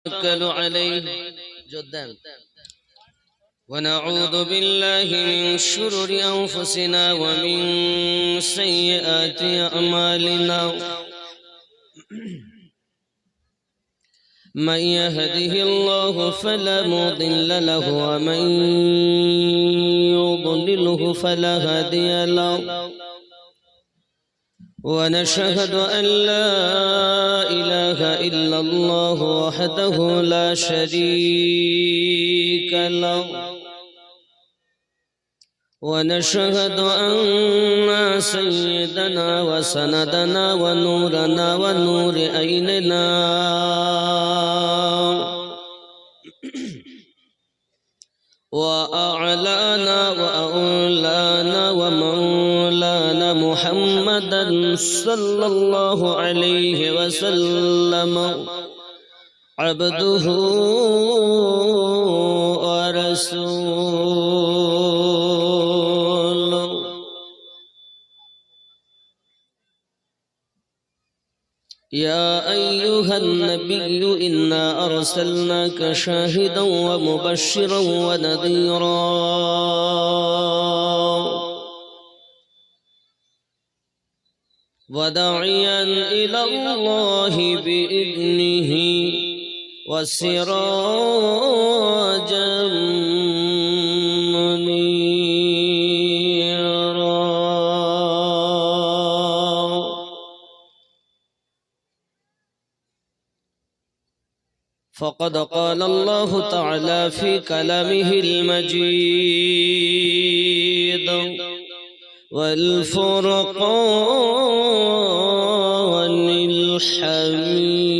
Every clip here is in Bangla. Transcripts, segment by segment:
نتوكل عليه ونعوذ بالله من شرور أنفسنا ومن سيئات أعمالنا من يهده الله فلا مضل له ومن يضلله فلا هادي له ونشهد أن لا إله إلا الله وحده لا شريك له ونشهد أن سيدنا وسندنا ونورنا ونور أيننا وأعلانا وأولانا ومولانا محمدا صلى الله عليه وسلم عبده ورسوله يا أيها النبي إنا أرسلناك شاهدا ومبشرا ونذيرا وداعيا إلى الله بإذنه وسراجا منيرا فقد قال الله تعالى في كلامه المجيد والفرقان الحميد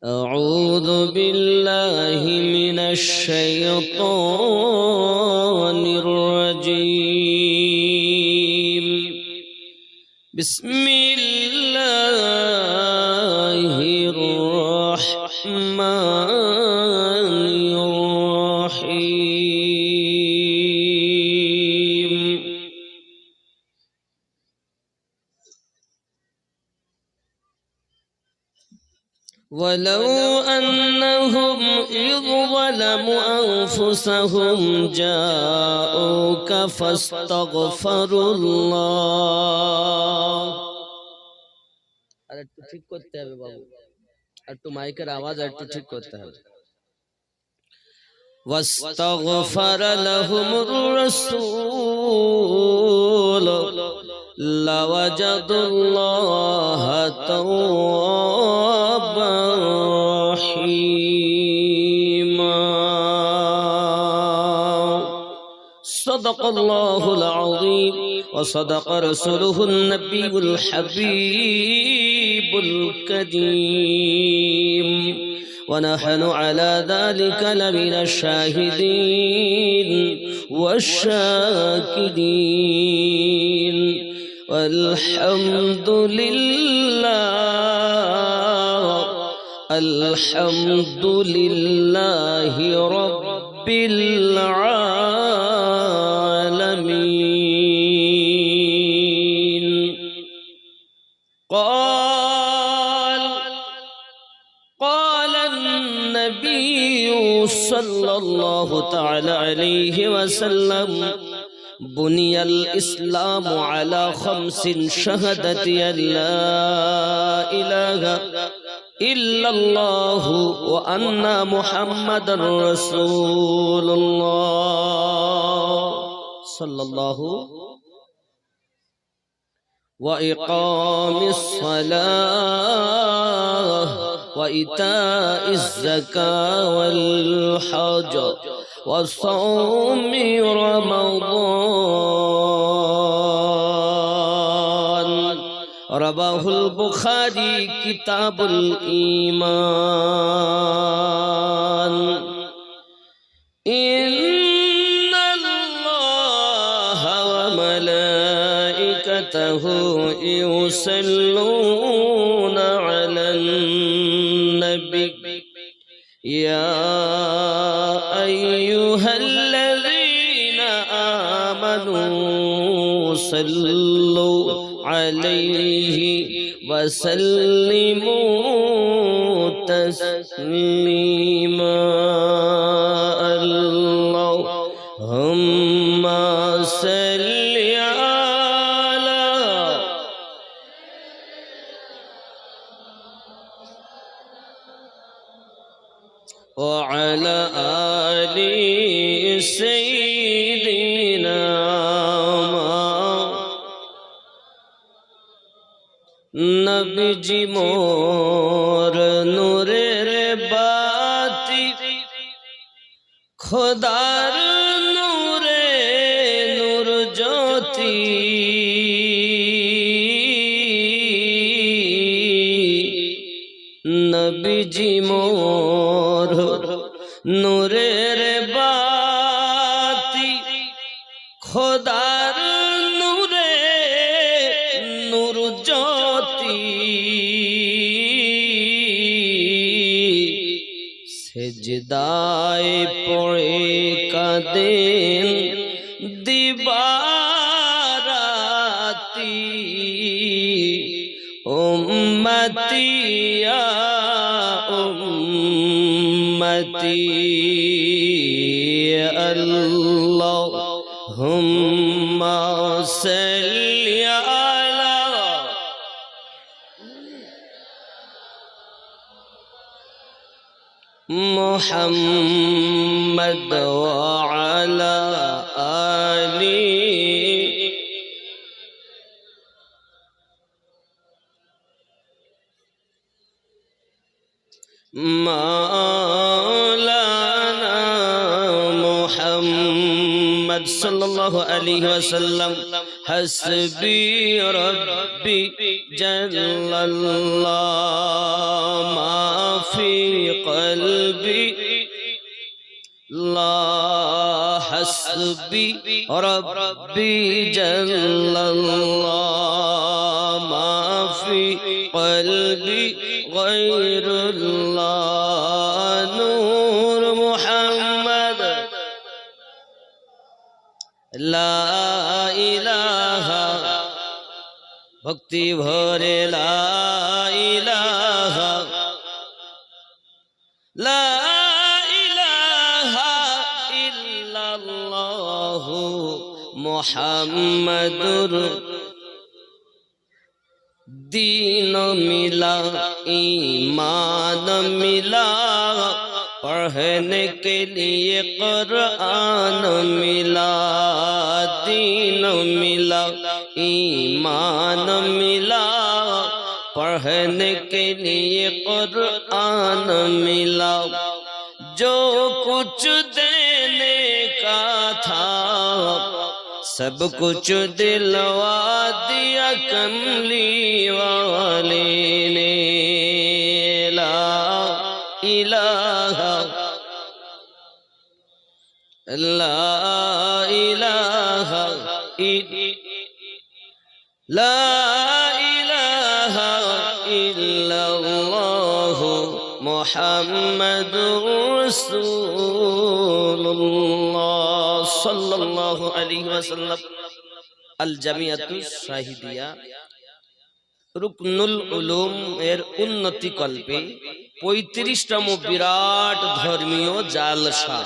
أعوذ بالله من الشيطان الرجيم بسم الله الرحمن الرحيم ولو أنهم إذ ظلموا أنفسهم جاءوك فاستغفروا الله আর একটু ঠিক করতে হবে বাবু একটু মাইকের আওয়াজ একটু ঠিক করতে হবে واستغفر لهم الرسول لوجدوا الله توابا رحيما صدق الله العظيم وصدق رسوله النبي الحبيب الكريم ونحن على ذلك لمن الشاهدين والشاكرين والحمد لله رب العالمين قال النبي صلى الله تعالى عليه وسلم بني الإسلام على 5 شهادة أن لا إله إلا الله وأن محمد رسول الله صلى الله وإقام الصلاة وإيتاء الزكاة والحج وصوم رمضان رواه البخاري كتاب الإيمان إن الله وملائكته يصلون على النبي يا أيها الذين آمنوا صلوا عليه وسلموا تسليما اللهم صل وعلى آل سيدنا নবীজি মোর নূরের বাতি খোদার নূরে নূর জ্যোতি নবীজি মোর নূরের বাতি খোদার নূরে নূর জ্যোতি সেজদায় পড়ে কাঁদেন দিবারাতি উম্মতি ইয়া উম্মতি আল্লাহুম্মা সাল্লি আলা মুহাম্মদ ওয়া আলা আলি মাওলানা মুহাম্মদ সাল্লাল্লাহু আলাইহি ওয়াসাল্লাম হাসবি রাব্বি জাল্লাল্লাহ মা ফি কলবি লা হাসবি রাব্বি জাল্লাল্লাহ মা ফি কলবি গায়রুল্লাহ নূর মুহাম্মদ লা ইলাহা ভক্তি ভরে লা ইলাহা লা ইলাহা ইল্লাল্লাহ মুহাম্মাদুর दीन मिला ईमान मिला पढ़ने के लिए कुरान मिला दीन मिला ईमान मिला पढ़ने के लिए कुरान मिला जो कुछ देने का था सब कुछ दिलवा दिया कमली वाले ने ला इलाहा ला इलाहा ला इलाहा इल्लल्लाह मुहम्मदुर রাসূলুল্লাহ সাল্লাল্লাহু আলাইহি ওয়াসাল্লাম আল জামিয়াতুস শাহিদিয়া রুকনুল উলুম এর উন্নতি কল্পে 35তম বিরাট ধর্মীয় জালসা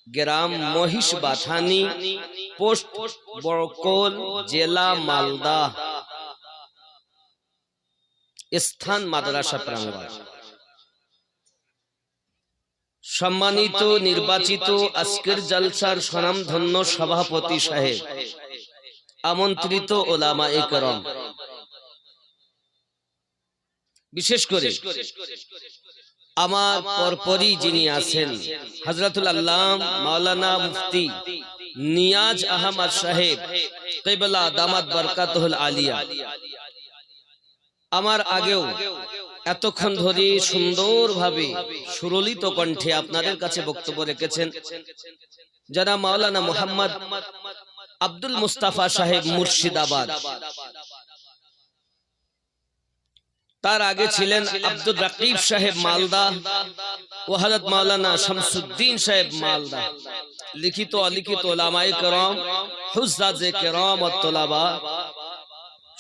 গ্রাম মহিষ বাথানি পোস্ট বড়কোল জেলা মালদা স্থান মাদ্রাসা প্রাঙ্গণ সম্মানিত নির্বাচিত আজকের জলসার স্বনামধন্য সভাপতি সাহেব আমন্ত্রিত ওলামায়ে কেরাম বিশেষ করে আমার পরপরই যিনি আছেন হযরতুল আল্লাম মাওলানা মুফতি নিয়াজ আহমদ সাহেব কিবলা দামাত বরকাতুল আলিয়া আমার আগেও এতক্ষণ ধরে সুন্দরভাবে সুরলিত কণ্ঠে আপনাদের কাছে বক্তব্য রেখেছেন যারা মাওলানা মুহাম্মদ আব্দুল মুস্তাফা সাহেব মুর্শিদাবাদ তার আগে ছিলেন আব্দুল রাকিব সাহেব মালদা ও হযরত মাওলানা শামসুদ্দিন সাহেব মালদা লিখিত অলিখিত উলামায়ে কেরাম হুজ্জাজে কেরাম ও তোলাবা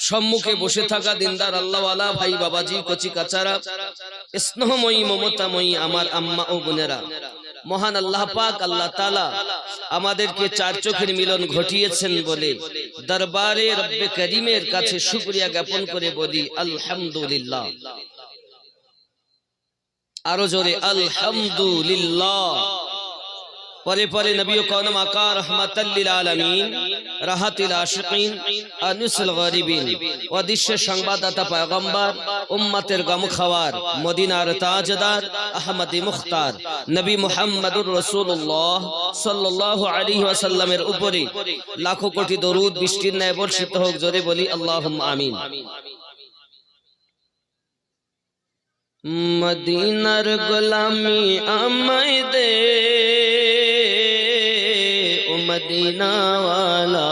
সম্মুখে বসে থাকা দিনদার আল্লাহওয়ালা ভাই বাবাজি কচি কাচারা স্নেহময়ী মমতাময়ী আমার আম্মা ও বোনেরা, মহান আল্লাহ পাক আল্লাহ তাআলা আমাদেরকে চার চোখের মিলন ঘটিয়েছেন বলে দরবারে রব্বে করিমের কাছে শুকরিয়া জ্ঞাপন করে বলি আলহামদুলিল্লাহ। আরো জোরে আলহামদুলিল্লাহ। পরে পরে নবী ও কাওনাম আকা রাহমাতাল লিল আলামিন, রাহাতুল আশিকিন, আনিসুল গরিবিন, অদৃশ্য সংবাদদাতা পয়গম্বর, উম্মতের গম খাওয়ার, মদিনার তাজদার, আহমদী মুখতার নবী মুহাম্মদুর রাসূলুল্লাহ সাল্লাল্লাহু আলাইহি ওয়াসাল্লামের উপরে লাখো কোটি দরুদ বৃষ্টির ন্যায় বর্ষিত হোক। জোরে বলি আল্লাহুম্মা আমিন। মদিনার গোলামি আমায় দে ও মদিনা ওয়ালা,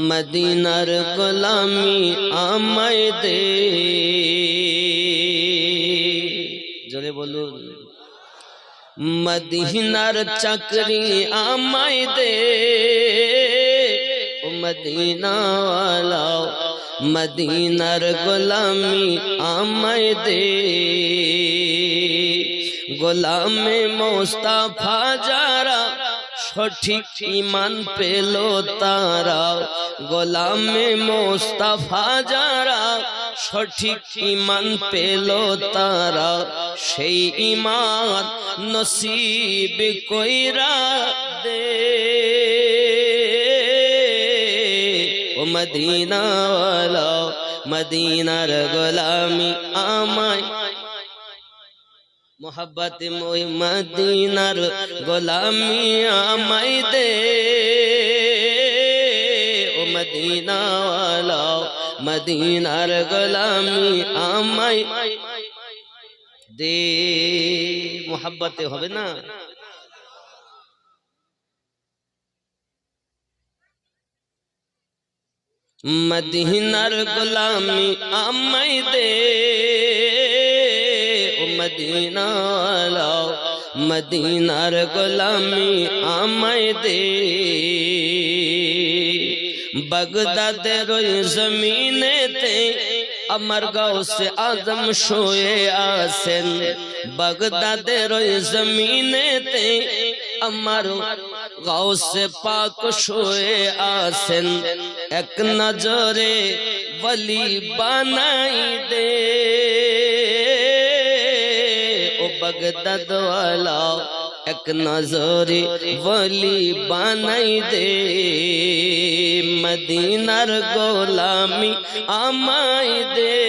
মদিনার গোলামি আমায় দে। জোরে বলুন। মদিনার চাকরি আমায় দে ও মদিনা ওয়ালা, মদিনার গোলামি আমায় দে। গোলামে মুস্তাফা যারা সঠিক ঈমান পেল তারা, গোলামে মুস্তাফা যারা সঠিক ঈমান পেল তারা, সেই ঈমান নসিব কইরা দে ও মদিনা ওয়ালা, মদিনার গোলামি আমায়, মোহাব্বতে মদিনার গোলামি আমায় দে ও মদিনা ওয়ালা, মদিনার গোলামি আমায় দে। মোহাব্বতে হবে না? মদিনার গোলামি আমায় দে ও মদিনা ওয়ালা, মদিনার গোলামি আমায় দে। বাগদাদের ওই জমিনেতে আমার গাউসে আজম শুয়ে আছেন, বাগদাদের ওই জমিনেতে আমার গাউসে পাক শুয়ে আছেন। এক নজরে ওলি বানাই দে ও বাগদাদ ওয়ালা, এক নজরে ওলি বানাই দে। মদিনার গোলামি আমায় দে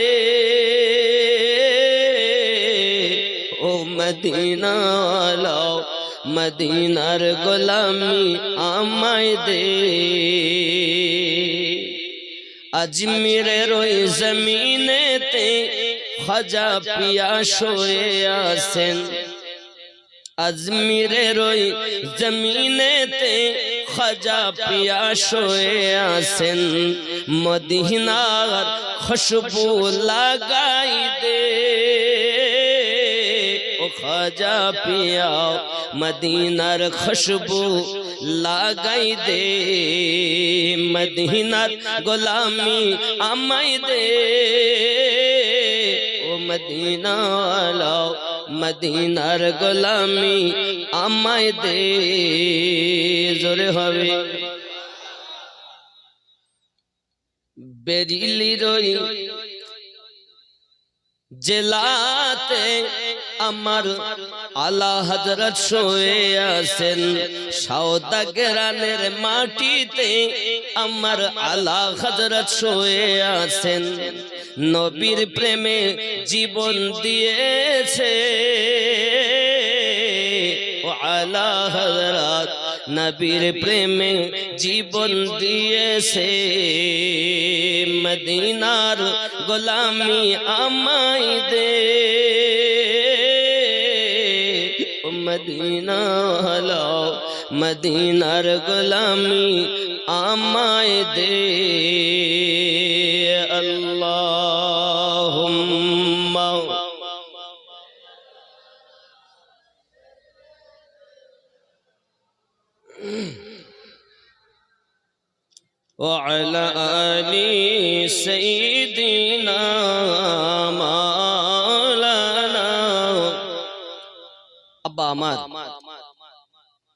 ও মদিনা ওয়ালা, মদিনার গোলামি আমায় দে। আজমিরের ওই জমিনেতে খাজা পিয়া শুয়ে আছেন, আজমিরের ওই জমিনেতে খাজা পিয়া শুয়ে আছেন। মদিনার খুশবু লাগাই দে ও খাজা পিয়া, মদিনার খুশবু লাগাই দে। মদিনার গোলামি আমায় দে ও মদিনা ওয়ালা, মদিনার গোলামি আমায় দে। জোরে হবে। বেরিলির ওই জেলাতে আমার আলা হযরত শুয়ে আছেন, সওদাগরানের মাটিতে আমার আলা হযরত শুয়ে আছেন। নবীর প্রেমে জীবন দিয়েছে ও আলা হযরত, নবীর প্রেমে জীবন দিয়েছে। মদিনার গোলামি আমায় দে ও মদিনা ওয়ালা, মদিনার গোলামি আমায় দে। আল্লাহুম্মা وعلى آل سيدنا مولانا আব্বা আমার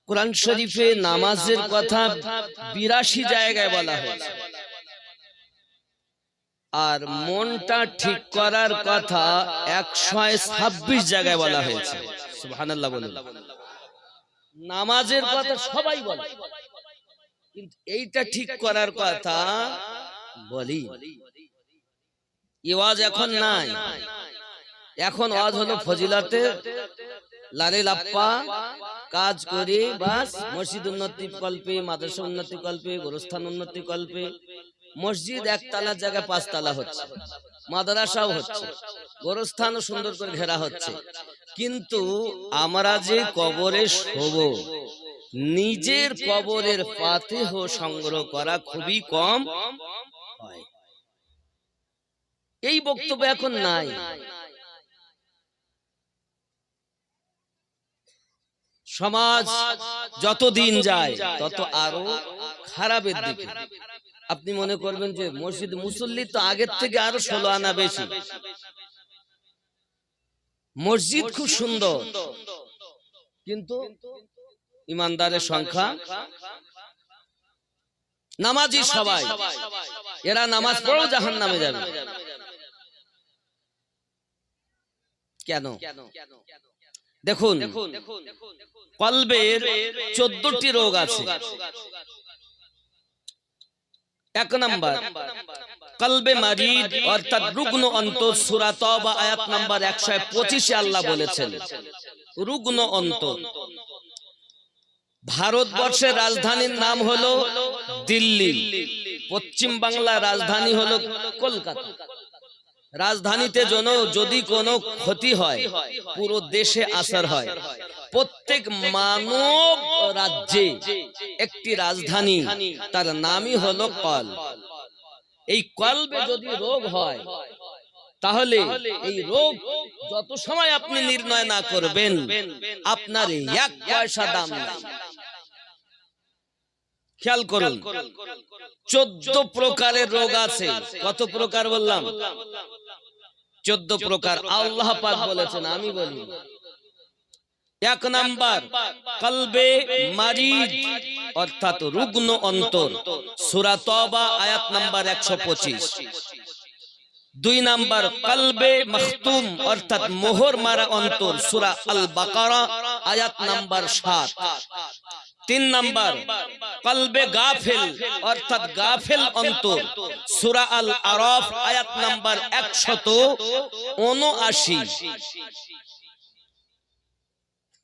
কোরআন শরীফে নামাজের কথা 82 জায়গায় বলা হয়েছে, আর মনটা ঠিক করার কথা 126 জায়গায় বলা হয়েছে। সুবহানাল্লাহ বলুন। নামাজের কথা সবাই বলে, কিন্তু এইটা ঠিক করার কথা বলি। ওয়াজ এখন নাই, এখন ওয়াজ হলো ফজিলতে লারে লাপ্পা কাজ করে বাস মসজিদ উন্নতি কল্পে, মাদ্রাসা উন্নতি কল্পে, গোরস্থান উন্নতি কল্পে। মসজিদ একতলা জায়গায় 5 তলা হচ্ছে, মাদ্রাসাও হচ্ছে, গোরস্থানও সুন্দর করে ঘেরা হচ্ছে, কিন্তু আমরা যে কবরে শোব, নিজের কবরের ফাতিহ সংগ্রহ করা খুবই কম হয়। এই বক্তব্য এখন নাই। সমাজ যত দিন যায় তত আরো খারাপের দিকে। আপনি মনে করবেন যে মসজিদ মুসল্লি তো আগের থেকে আরো 16 আনা বেশি, মসজিদ খুব সুন্দর, কিন্তু ইমানদারের সংখ্যা, নামাজি সবাই, এরা নামাজ পড়েও জাহান্নামে যাবে। কেন? দেখুন, কলবের 14টি রোগ আছে। 1 নাম্বার কলবে মারিদ অর্থাৎ রুগ্ন অন্তর। সূরা তওবা আয়াত নাম্বার 125 এ আল্লাহ বলেছেন রুগ্ন অন্তর। ভারতবর্ষের রাজধানীর নাম হলো দিল্লি, পশ্চিম বাংলার রাজধানী হলো কলকাতা। রাজধানীতে যদি কোনো ক্ষতি হয় পুরো দেশে আসর হয়। প্রত্যেক মানব রাজ্যে একটি রাজধানী, তার নামই হলো কল। এই কলবে যদি রোগ হয় তাহলে এই রোগ যত সময় আপনি নির্ণয় না করবেন আপনার 1 পয়সা দাম নেই। খেয়াল করুন, 14 প্রকারের রোগ আছে। কত প্রকার বললাম? 14 প্রকার আল্লাহ পাক বলেছেন, আমি বলি। 1 নাম্বার কলবে মারিদ অর্থাৎ রুগ্ন অন্তর। সূরা তওবা আয়াত নাম্বার 125। 2 নাম্বার কলবে মখতুম অর্থাৎ মোহর মারা অন্তর। সূরা আল বাকারা আয়াত নাম্বার 7। 3 নাম্বার কলবে গাফিল অর্থাৎ গাফিল অন্তর। সূরা আল আরাফ আয়াত নাম্বার 179।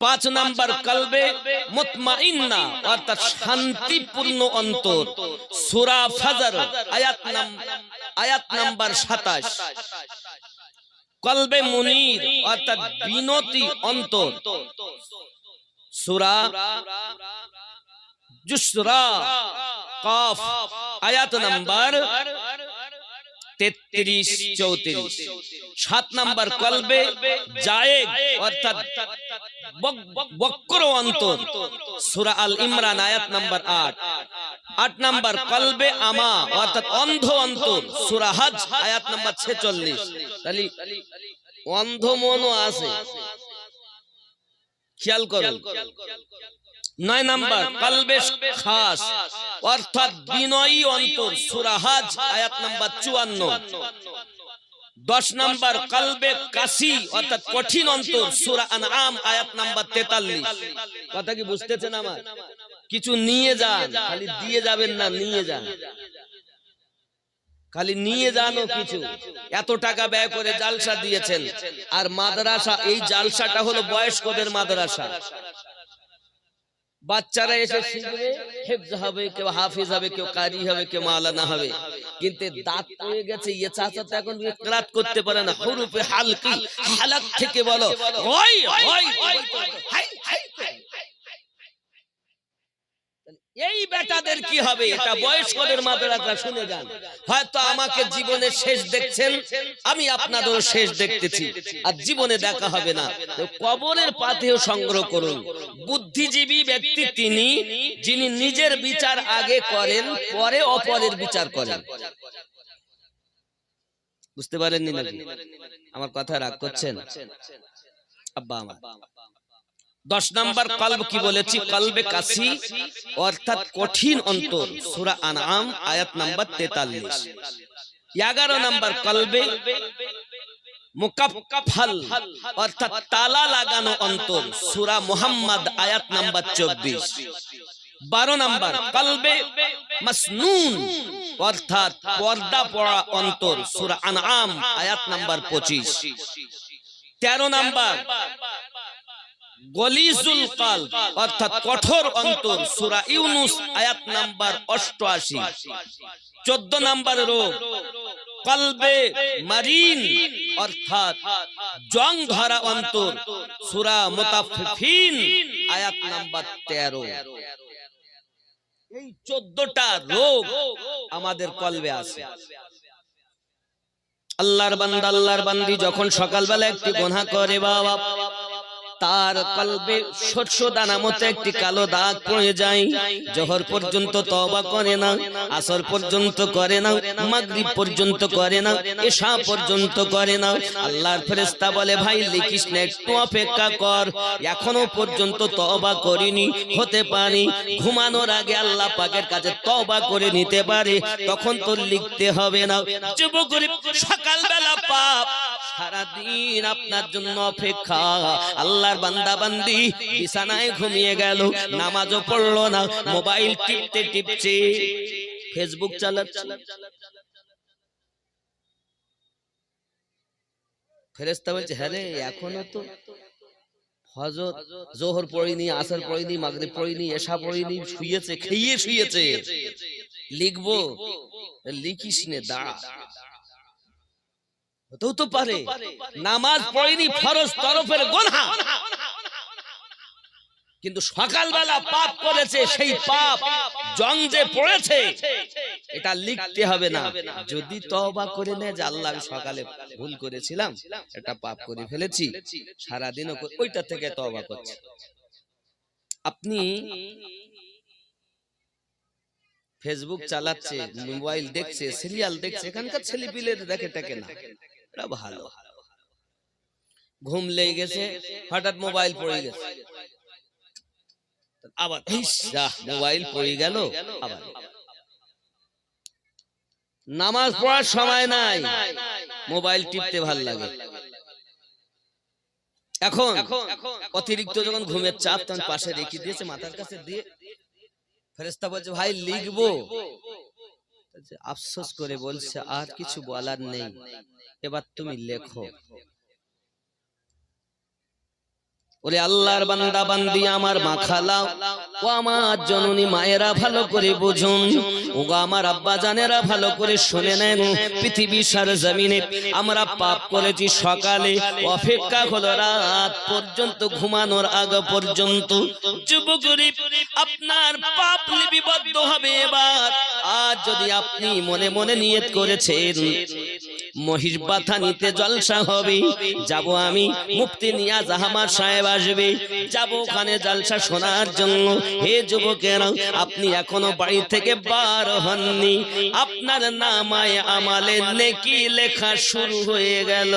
5 নাম্বার কলবে মুতমাইন্না অর্থাৎ শান্তিপূর্ণ অন্তর। সূরা ফজর আয়াত নাম্বার 27। কলবে মুনির অর্থাৎ বিনতি অন্তর। সূরা জুসরা কাফ আয়াত নাম্বার 33-34। 7 নাম্বার কলবে জায়েদ অর্থাৎ বক্র অন্তর। সূরা আল ইমরান আয়াত নাম্বার 8। 8 নাম্বার কলবে আমা অর্থাৎ অন্ধ অন্তর। সূরা হজ আয়াত নাম্বার 46। তাহলে অন্ধ মনও আছে, খেয়াল করুন। 9 নাম্বার কলবে খাস অর্থাৎ বিনয়ী অন্তর। সূরা হজ আয়াত নাম্বার 54। 10 নাম্বার কলবে কাসি অর্থাৎ কঠিন অন্তর। সূরা আনআম আয়াত নাম্বার 43। কথা কি বুঝতেছেন আমার? কিছু নিয়ে যান, খালি দিয়ে যাবেন না, নিয়ে যান, খালি নিয়ে যান। কিছু এত টাকা ব্যয় করে জালসা দিয়েছেন, আর মাদ্রাসা, এই জালসাটা হলো বয়স্কদের মাদ্রাসা। বাচ্চারা এসে শিখবে, হিফজ হবে, কেউ হাফিজ হবে, কেউ কারি হবে, কেউ মাওলানা হবে, কিন্তু দাঁত পড়ে গেছে। ইয়ে চাচা তো এখন কিরাত করতে পারে না, হুরুফে হালকি হালাক থেকে বলো ওই ওই এই বেটাদের কি হবে? এটা বয়স্কদের মাদ্রাসা, শুনে যান। হয়তো আমাকে জীবনে শেষ দেখছেন, আমি আপনাদেরও শেষ দেখতেছি, আর জীবনে দেখা হবে না। কবরের পাথেও সংগ্রহ করুন। বুদ্ধিজীবী ব্যক্তি তিনি, যিনি নিজের বিচার আগে করেন, পরে অপরের বিচার করেন। বুঝতে পারেননি নাকি? আমার কথা রাগ করছেন আব্বা আমার? 10 নাম্বার কলব কি বলেছি? কলবে কাসি অর্থাৎ কঠিন অন্তর, সূরা আনআম আয়াত নাম্বার 43। 11 নাম্বার কলবে মুকাফফাল অর্থাৎ তালা লাগানো অন্তর, সূরা মুহাম্মদ আয়াত নাম্বার 24। 12 নাম্বার কলবে মাসনুন অর্থাৎ পর্দা পড়া অন্তর, সূরা আনআম আয়াত নাম্বার 25। 13 নাম্বার গলিজুল কলব অর্থাৎ কঠোর অন্তর, সূরা ইউনূস আয়াত নাম্বার 88। 14 নাম্বার রোগ কলবে মারিন অর্থাৎ জং ধরা অন্তর, সূরা মুতাফফিফিন আয়াত নাম্বার 13। এই 14টা রোগ আমাদের কলবে আছে। আল্লাহর বান্দা, আল্লাহর বান্দি যখন সকালবেলা একটি গুনাহ করে বাবা, তার কলবে শস্য দানা মতো একটি কালো দাগ পড়ে যায়। জোহর পর্যন্ত তওবা করে না, আসর পর্যন্ত করে না, মাগরিব পর্যন্ত করে না, এশা পর্যন্ত করে না। আল্লাহর ফেরেশতা বলে, ভাই লিখিস না, একটু অপেক্ষা কর, এখনো পর্যন্ত তওবা করিনি, হতে পারে ঘুমানোর আগে আল্লাহ পাকের কাছে তওবা করে নিতে পারে, তখন তোর লিখতে হবে না। যুবক সকালবেলা পাপ, সারাদিন আপনার জন্য অপেক্ষা। আল্লাহর বান্দা বান্দি বিছানায় ঘুমিয়ে গেল, নামাজও পড়লো না, মোবাইল টিপতে টিপছে, ফেসবুক চালাচ্ছে। ফেরেশতা বলছে, হ্যাঁ রে, এখনো তো ফজর জোহর পড়িনি, আসর পড়িনি, মাগরিব পড়িনি, এশা পড়িনি, শুয়েছে, খেয়ে শুয়েছে, লিখবো? লিখিস নে, দাঁড়া। হতেও তো পারে নামাজ পড়িনি, ফরজ তরফের গুনাহ, কিন্তু সকালবেলা পাপ করেছে, সেই পাপ জং যে পড়েছে এটা লিখতে হবে না। যদি তওবা করে নেয় যে আল্লাহ আমি সকালে ভুল করেছিলাম, এটা পাপ করে ফেলেছি, সারাদিনও ওইটা থেকে তওবা করছে। আপনি ফেসবুক চালাচ্ছে, মোবাইল দেখছে, সিরিয়াল দেখছে, এখানকার ছেলেপিলের দেখে টেকে না, এটা ভালো। ঘুম লেগে গেছে, হঠাৎ মোবাইল পড়ে গেছে, আবার মোবাইল পড়ে গেল, আবার নামাজ পড়ার সময় নাই, মোবাইল টিপতে ভাল লাগে। এখন অতিরিক্ত যখন ঘুমের চাপ, তখন পাশে রেখে দিয়েছে, মাথার কাছে দিয়ে ফেরেশতা বলছে, ভাই লিখবো? আফসোস করে বলছে, আর কিছু বলার নেই, এবার তুমি লেখো। ওরে আল্লাহর বান্দা বান্দি, আমার মা খালা ও আমার জননী মায়েরা ভালো করে বুঝুন, ওগো আমার আব্বা জানেরা ভালো করে শুনে নেন। পৃথিবীর সরজমিনে আমরা পাপ করেছি, সকালে অপেক্ষা হলো রাত পর্যন্ত, ঘুমানোর আগে পর্যন্ত। যুবক আপনার পাপ লিপিবদ্ধ হবে এবার। আজ যদি আপনি মনে মনে নিয়ত করেছেন মহিষ বাথা নিতে জলসা হবে, যাব আমি, মুফতি নিয়াজ আহমদ সাহেব আসবে, যাব ওখানে জলসা শোনার জন্য। হে যুবকেরা, আপনি এখনো বাড়ি থেকে বার হননি, আপনার নামায়ে আমালে নেকি লেখা শুরু হয়ে গেল।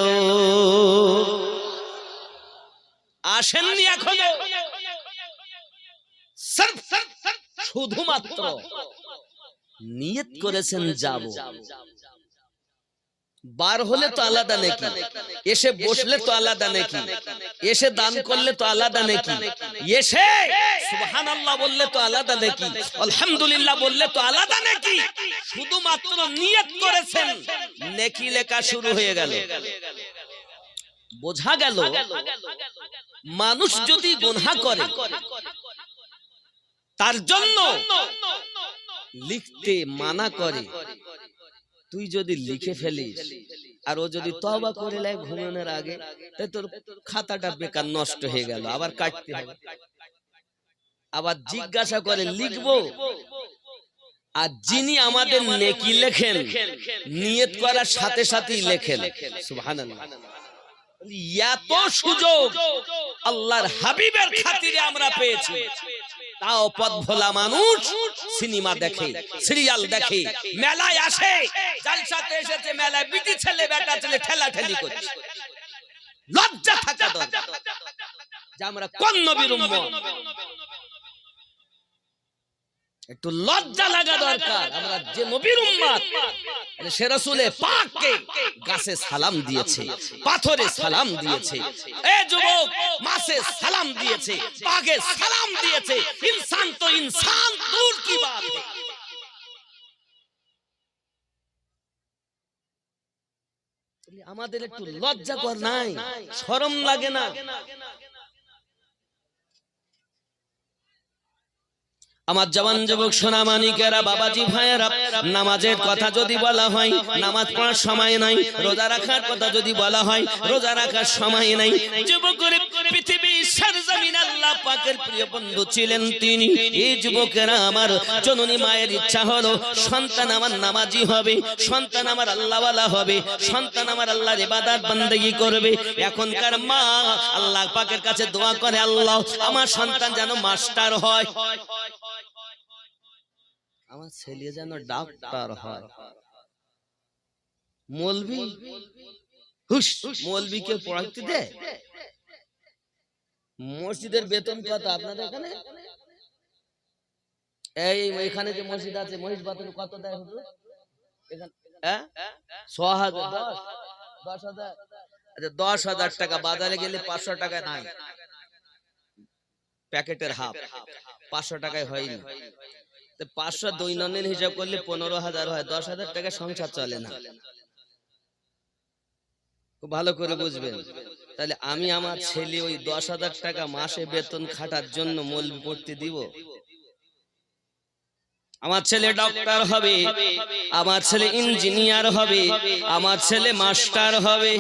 আসেননি এখনো, শুধুমাত্র নিয়ত করেছেন যাব। বার হলে তো আলাদা নেকি, এসে বসলে তো আলাদা নেকি, এসে দান করলে তো আলাদা নেকি, এসে সুবহানাল্লাহ বললে তো আলাদা নেকি, আলহামদুলিল্লাহ বললে তো আলাদা নেকি। শুধুমাত্র নিয়ত করেছেন, নেকি লেখা শুরু হয়ে গেল। বোঝা গেল মানুষ যদি গুনাহ করে তার জন্য লিখতে মানা করে, তুই যদি লিখে ফেলিস আর ও যদি তওবা করে নেয় ঘুমানোর আগে, তাই তোর খাতাটা বেকার নষ্ট হয়ে গেল, আবার কাটতে হবে। আবার জিজ্ঞাসা করে লিখবো, আর যিনি আমাদের নেকি লেখেন নিয়ত করার সাথে সাথেই লেখেন। সুবহানাল্লাহ। এত সুযোগ আল্লাহর হাবিবের খাতিরে আমরা পেয়েছি। তাও পথ ভোলা মানুষ সিনেমা দেখে, সিরিয়াল দেখে, মেলায় আসে, জালসাতে এসেছে, মেলায় বিটি ছেলে বেটা ছেলে ঠেলাঠেলি করছে। লজ্জা থাকা দরকার যে আমরা কোন নবীর উম্মত, একটু লজ্জা লাগা দরকার। আমরা যে নবীর উম্মত, সে রাসূলে পাককে গাছে সালাম দিয়েছে, পাথরে সালাম দিয়েছে, এ যুবক মাছে সালাম দিয়েছে, পাকে সালাম দিয়েছে। ইনসান তো ইনসান, দূর কি বাত है। আমাদের একটু লজ্জা কর নাই, শরম লাগে না? আমার জওয়ান যুবক সোনা মানিকেরা, বাবাজি ভাইয়েরা, নামাজের কথা যদি বলা হয় নামাজ পড়ার সময় নাই, রোজা রাখার কথা যদি বলা হয় রোজা রাখার সময় নাই। যুবকেরা, পৃথিবীর সরজমিন আল্লাহ পাকের প্রিয় বন্ধু ছিলেন তিনি। এই যুবকেরা, আমার জননী মায়ের ইচ্ছা হলো সন্তান আমার নামাজি হবে, সন্তান আমার আল্লাহওয়ালা হবে, সন্তান আমার আল্লাহর ইবাদত বান্দেগি করবে। এখনকার মা আল্লাহ পাকের কাছে দোয়া করে, আল্লাহ আমার সন্তান যেন মাস্টার হয়, আমার ছেলে যেন ডাক্তার হয়। মৌলভী হুশ, মৌলভীকে পড়াইতে দেয়? মসজিদের বেতন কত আপনাদের এখানে? এই এখানে যে মসজিদ আছে, মহিষ বেতন কত দেয় হুজুর? এখানে ৬০০০, ১০,০০০। আচ্ছা, ১০,০০০ টাকা। বাজারে গেলে ৫০০ টাকা নাই, প্যাকেটের হাফ ৫০০ টাকায় হয়নি। ৫০০ দৈনন্দিন হিসাব করলে ১৫,০০০ হয়, ১০,০০০ টাকা সংসার চলে না। খুব ভালো করে বুঝবেন। তাহলে আমি আমার ছেলে ওই ১০,০০০ টাকা মাসে বেতন খাটার জন্য মৌলবি পড়তে দিব? আমার ছেলে ডক্টর হবে, আমার ছেলে ইঞ্জিনিয়ার হবে, আমার ছেলে মাস্টার হবে।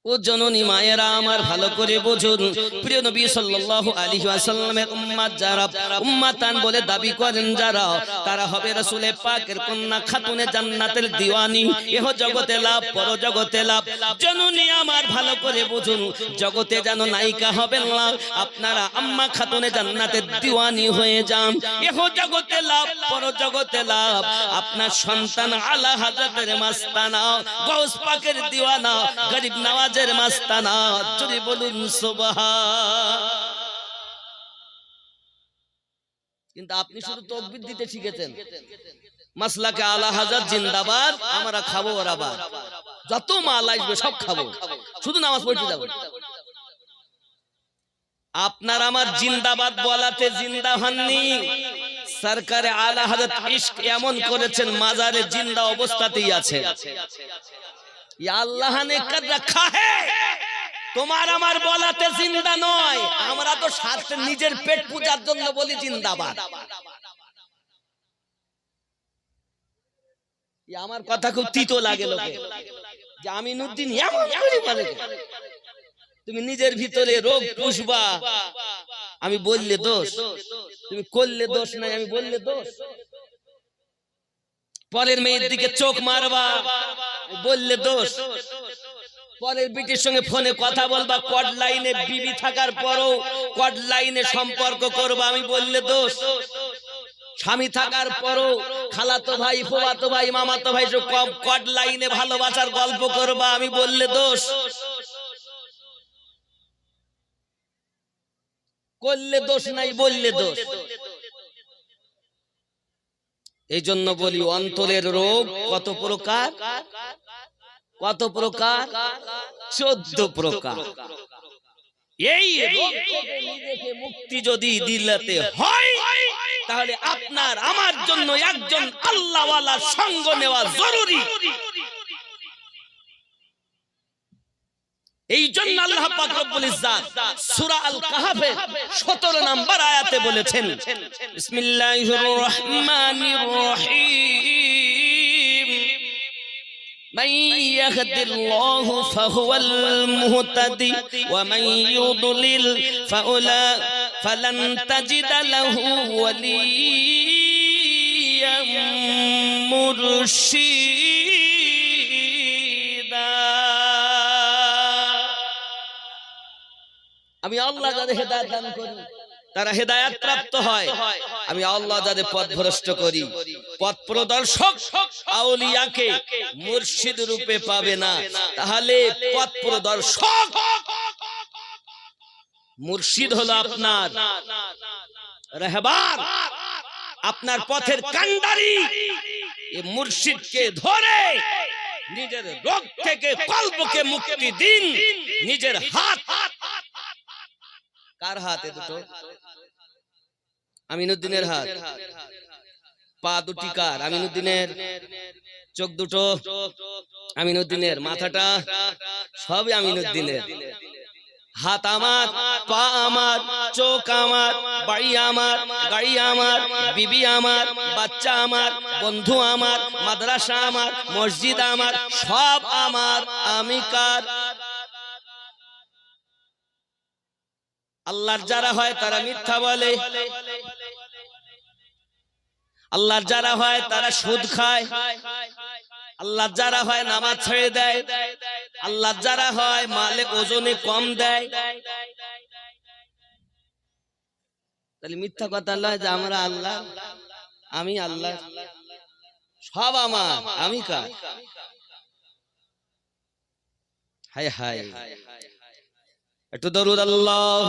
ও জননী মায়েরা আমার, ভালো করে বুঝুন, প্রিয় নবী সাল্লাল্লাহু আলাইহি ওয়াসাল্লামের উম্মত যারা, উম্মাতান বলে দাবি করেন যারা, তারা হবে রাসূলে পাকের কন্যা, খাতুনে জান্নাতের দিওয়ানি। এহ জগতে লাভ, পর জগতে লাভ। জননী আমার, ভালো করে বুঝুন, জগতে যেন নায়িকা হবেন না, আপনারা আম্মা খাতুনে জান্নাতের দিওয়ানি হয়ে যান। এহ জগতে লাভ, পর জগতে লাভ। আপনার সন্তান আলা হযরতের মাস্তানা, গাউস পাকের দিওয়ানা, গরিব নওয়াজ মাস্তানা। যদি বলুন সুবহান। কিন্তু আপনি শুধু তাকবীর দিতে শিখেছেন। মাসলাকে আলা হযরত জিন্দাবাদ, আমরা খাবো ওরা বাদ, যত মাল আসবে সব খাবো, শুধু নামাজ পড়তে যাব। আপনার আমার জিন্দাবাদ বলাতে জিন্দা হননি। সরকারে আলা হযরত ইশক এমন করেছেন, মাজারে জিন্দা অবস্থাতেই আছে। আল্লাহ ने कर रखा है, তোমার আমার বলাতে জিন্দা নয়। আমরা তো স্বার্থে নিজের পেট পূজার জন্য বলি জিন্দাবাদ। আমার কথা খুব তিতো লাগে লোকে, যে আমিনুদ্দিন এমন করে বলে। তুমি নিজের ভিতরে রোগ পুষবা, আমি বললে দোষ, তুমি করলে দোষ নাই, আমি বললে দোষ। পরের মেয়ের দিকে চোখ মারবা, বললে দোষ। পরের বিটির সঙ্গে ফোনে কথা বলবা, কড লাইনে বিবি থাকার পরও কড লাইনে সম্পর্ক করবা, আমি বললে দোষ। স্বামী থাকার পরও খালাতো ভাই, ফুফাতো ভাই, মামাতো ভাই সব কড লাইনে ভালোবাসার গল্প করবা, আমি বললে দোষ। করলে দোষ নাই, বললে দোষ। এই জন্য বলি, অন্তরের রোগ কত প্রকার? কত প্রকার? 14 প্রকার। এই রোগ থেকে নিজেকে মুক্তি যদি দিতে হয়, তাহলে আপনার আমার জন্য একজন আল্লাহওয়ালার সঙ্গ নেওয়া জরুরি। এই জন্য আল্লাহ পাক রব্বুল ইজ্জাত সূরা আল কাহফের 17 নম্বর আয়াতে বলেছেন, বিসমিল্লাহির রহমানির রহিম, من يهد الله فهو المهتدي ومن يضلل فلن تجد له وليا مرشدا আমি আল্লাহ যাদের হেদায়েত দান করি তারা হেদায়েত প্রাপ্ত হয়, আমি আল্লাহ যাদের পথ ভ্রষ্ট করি পথ প্রদর্শক আউলিয়াকে মুর্শিদ রূপে পাবে না। তাহলে পথ প্রদর্শক মুর্শিদ হলো আপনার রাহবার, আপনার পথের কান্ডারি। এই মুর্শিদকে ধরে নিজের রোগ থেকে কলবকে মুক্তি দিন। নিজের হাত, কার হাতে দুটো? আমিনুদ্দিনের হাত। পা দুটি কার? আমিনুদ্দিনের। চোখ দুটো আমিনুদ্দিনের। মাথাটা সবই আমিনুদ্দিনের। হাত আমার, পা আমার, চোখ আমার, বাড়ি আমার, গাড়ি আমার, বিবি আমার, বাচ্চা আমার, বন্ধু আমার, মাদ্রাসা আমার, মসজিদ আমার, সব আমার। আমি কার? আল্লাহর যারা হয় তারা মিথ্যা বলে, আল্লাহর যারা হয় তারা সুদ খায়, আল্লাহর যারা হয় নামাজ ছেড়ে দেয়, আল্লাহর যারা হয় মালে ওজনে কম দেয়। তাহলে মিথ্যা কথা নয় যে আমরা আল্লাহ, আমি আল্লাহ, সব আমার। আমি কার? হায় হায়, একটু দরুদ আল্লাহ।